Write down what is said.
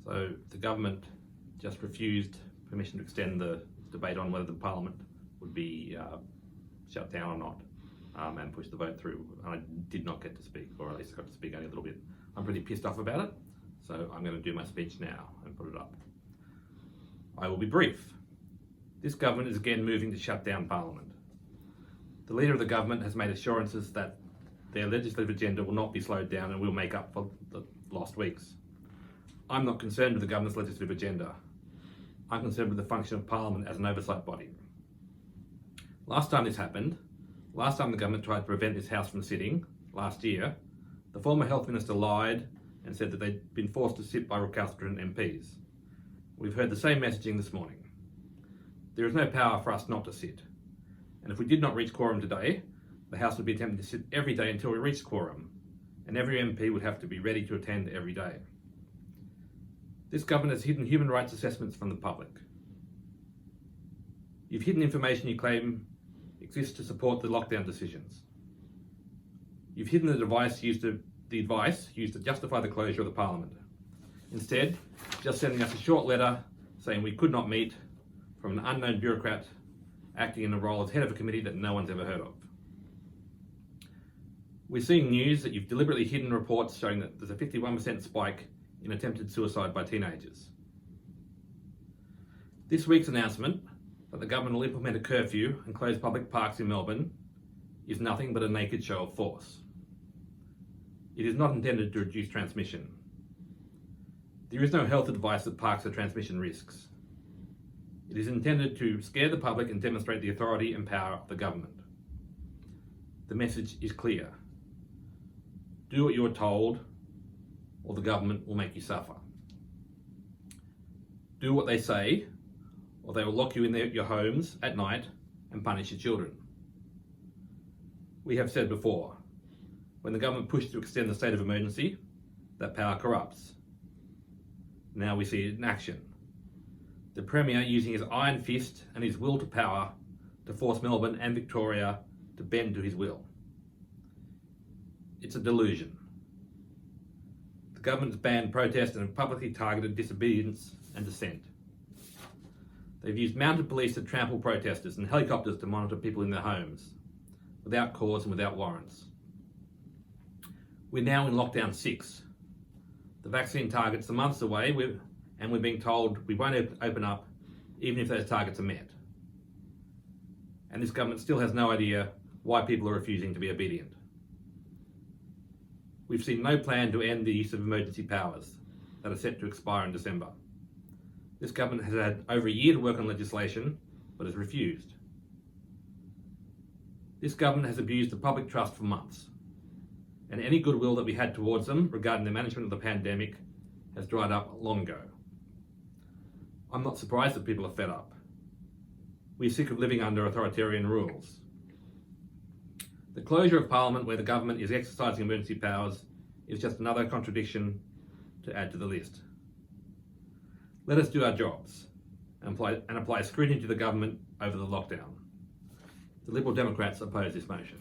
So the government just refused permission to extend the debate on whether the Parliament would be shut down or not, and pushed the vote through. I did not get to speak, or at least I got to speak only a little bit. I'm pretty pissed off about it, so I'm going to do my speech now and put it up. I will be brief. This government is again moving to shut down Parliament. The Leader of the government has made assurances that their legislative agenda will not be slowed down and will make up for the lost weeks. I'm not concerned with the government's legislative agenda. I'm concerned with the function of Parliament as an oversight body. Last time this happened, last time the government tried to prevent this House from sitting, last year, the former Health Minister lied and said that they'd been forced to sit by recalcitrant MPs. We've heard the same messaging this morning. There is no power for us not to sit. And if we did not reach quorum today, the House would be attempting to sit every day until we reach quorum, and every MP would have to be ready to attend every day. This government has hidden human rights assessments from the public. You've hidden information you claim exists to support the lockdown decisions. You've hidden the advice used to justify the closure of the Parliament. Instead, just sending us a short letter saying we could not meet from an unknown bureaucrat acting in the role as head of a committee that no one's ever heard of. We're seeing news that you've deliberately hidden reports showing that there's a 51% spike in attempted suicide by teenagers. This week's announcement that the government will implement a curfew and close public parks in Melbourne is nothing but a naked show of force. It is not intended to reduce transmission. There is no health advice that parks are transmission risks. It is intended to scare the public and demonstrate the authority and power of the government. The message is clear. Do what you are told, or the government will make you suffer. Do what they say, or they will lock you in your homes at night and punish your children. We have said before, when the government pushed to extend the state of emergency, that power corrupts. Now we see it in action. The Premier using his iron fist and his will to power to force Melbourne and Victoria to bend to his will. It's a delusion. The government's banned protest and have publicly targeted disobedience and dissent. They've used mounted police to trample protesters and helicopters to monitor people in their homes, without cause and without warrants. We're now in lockdown 6. The vaccine target's are months away, and we're being told we won't open up even if those targets are met. And this government still has no idea why people are refusing to be obedient. We've seen no plan to end the use of emergency powers that are set to expire in December. This government has had over a year to work on legislation, but has refused. This government has abused the public trust for months, and any goodwill that we had towards them regarding the management of the pandemic has dried up long ago. I'm not surprised that people are fed up. We're sick of living under authoritarian rules. The closure of Parliament where the government is exercising emergency powers is just another contradiction to add to the list. Let us do our jobs and apply scrutiny to the government over the lockdown. The Liberal Democrats oppose this motion.